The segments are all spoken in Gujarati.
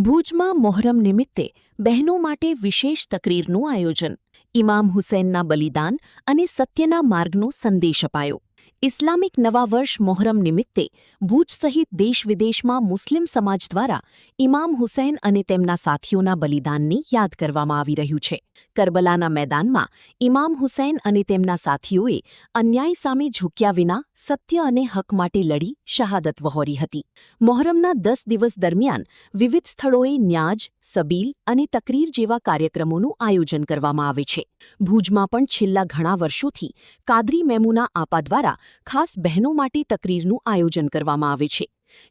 ભુજમાં મોહરમ નિમિત્તે બહેનો માટે વિશેષ તકરીરનું આયોજન. ઇમામ હુસૈનના બલિદાન અને સત્યના માર્ગનો સંદેશ અપાયો. ઇસ્લામિક નવા વર્ષ મોહરમ નિમિત્તે ભુજ સહિત દેશ-વિદેશમાં મુસ્લિમ સમાજ દ્વારા ઇમામ હુસૈન અને તેમના સાથીઓના બલિદાનની યાદ કરવામાં આવી રહ્યું છે. કરબલાના મેદાનમાં ઇમામ હુસૈન અને તેમના સાથીઓએ અન્યાય સામે ઝૂક્યા વિના સત્ય અને હક માટે લડી શહાદત વહોરી હતી. મોહરમના 10 દિવસ દરમિયાન વિવિધ સ્થળોએ ન્યાજ, સબીલ અને તકરીર જેવા કાર્યક્રમોનું આયોજન કરવામાં આવે છે. ભુજમાં પણ છેલ્લા ઘણા વર્ષોથી કાદરી મેમુના આપા દ્વારા ખાસ બહેનો માટે તકરીરનું આયોજન કરવામાં આવે છે,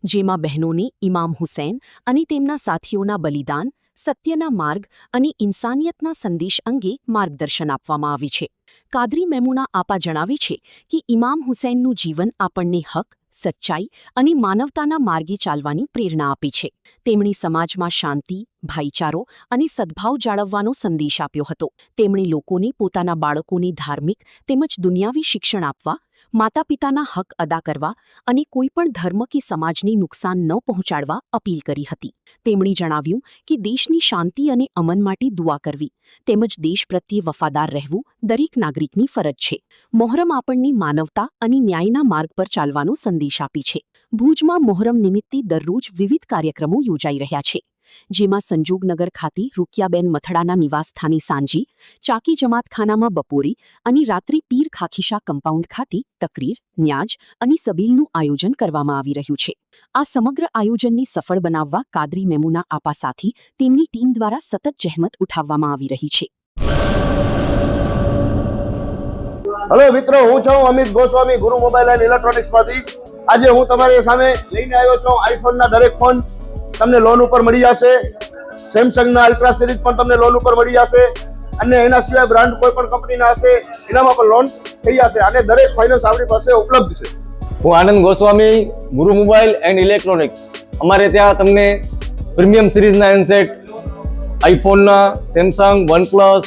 જેમાં બહેનોને ઇમામ હુસૈન અને તેમના સાથીઓના બલિદાન, સત્યના માર્ગ અને ઇન્સાનિયતના સંદેશ અંગે માર્ગદર્શન આપવામાં આવે છે. કાદરી મેમુના આપા જણાવે છે કે ઇમામ હુસૈનનું જીવન આપણને હક, સચ્ચાઈ અને માનવતાના માર્ગે ચાલવાની પ્રેરણા આપે છે. તેમણે સમાજમાં શાંતિ, ભાઈચારો અને સદ્ભાવ જાળવવાનો સંદેશ આપ્યો હતો. તેમણે લોકોને પોતાના બાળકોને ધાર્મિક તેમજ દુનિયાવી શિક્ષણ આપવા, માતાપિતાના હક અદા કરવા અને કોઈપણ ધર્મ કે સમાજને નુકસાન ન પહોંચાડવા અપીલ કરી હતી. તેમણે જણાવ્યું કે દેશની શાંતિ અને અમન માટે દુઆ કરવી તેમજ દેશ પ્રત્યે વફાદાર રહેવું દરેક નાગરિકની ફરજ છે. મોહરમ આપણને માનવતા અને ન્યાયના માર્ગ પર ચાલવાનો સંદેશ આપે છે. ભુજમાં મોહરમ નિમિત્તે દરરોજ વિવિધ કાર્યક્રમો યોજાઈ રહ્યા છે, જેમાં સંજોગનગર ખાતે રૂકિયાબેન મથડાના નિવાસસ્થાને સાંજે, ચાકી જમાતખાનામાં બપોરે અને રાત્રે પીર ખાખીશા કમ્પાઉન્ડ ખાતે તકરીર, ન્યાજ અને સબીલનું આયોજન કરવામાં આવી રહ્યું છે. આ સમગ્ર આયોજનને સફળ બનાવવા કાદરી મેમુના આપા સાથે તેમની ટીમ દ્વારા સતત જહેમત ઉઠાવવામાં આવી રહી છે. હેલો મિત્રો, હું છું અમિત ગોસ્વામી, ગુરુ મોબાઈલ એન્ડ ઇલેક્ટ્રોનિક્સમાંથી. આજે હું તમારી સામે લઈને આવ્યો છું આઈફોનના દરેક ફોન તમને લોન ઉપર મળી જશે. સેમસંગના અલ્ટ્રા સિરીઝ પણ તમને લોન ઉપર મળી જશે અને એના સિવાય બ્રાન્ડ કોઈ પણ કંપનીના હશે એનામાં પણ લોન થઈ જશે અને દરેક ફાઇનાન્સ આપણી પાસે ઉપલબ્ધ છે. હું આનંદ ગોસ્વામી, ગુરુ મોબાઈલ એન્ડ ઇલેક્ટ્રોનિક્સ. અમારે ત્યાં તમને પ્રીમિયમ સિરીઝના હેન્ડસેટ, આઈફોનના, સેમસંગ, વનપ્લસ,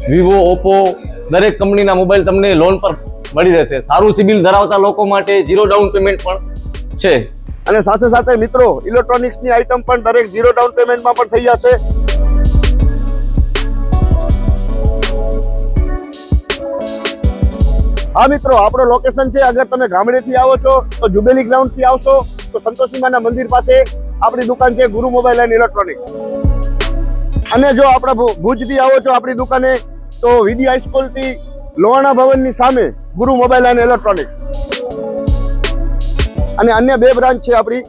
વિવો, ઓપ્પો દરેક કંપનીના મોબાઈલ તમને લોન પર મળી રહેશે. સારું સિબિલ ધરાવતા લોકો માટે 0 ડાઉન પેમેન્ટ પણ છે. અને સાથે સાથે મિત્રો ઇલેક્ટ્રોનિક્સની આઇટમ પણ દરેક 0 ડાઉન પેમેન્ટમાં પણ થઈ જશે. હા મિત્રો, આપણો લોકેશન છે, અગર તમે ગામડેથી આવો છો તો જુબેલી ગ્રાઉન્ડથી આવશો તો સંતોષીમાના મંદિર પાસે આપણી દુકાન છે ગુરુ મોબાઈલ એન્ડ ઇલેક્ટ્રોનિક્સ. અને જો આપણે ભુજથી આવો છો આપણી દુકાને તો વીડી હાઈસ્કૂલથી લોહાણા ભવનની સામે ગુરુ મોબાઈલ એન્ડ ઇલેક્ટ્રોનિક્સ. અને અન્ય 2 બ્રાન્ચ છે આપણી,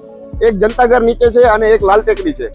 એક જનતાગર નીચે છે અને એક લાલ ટેકરી છે.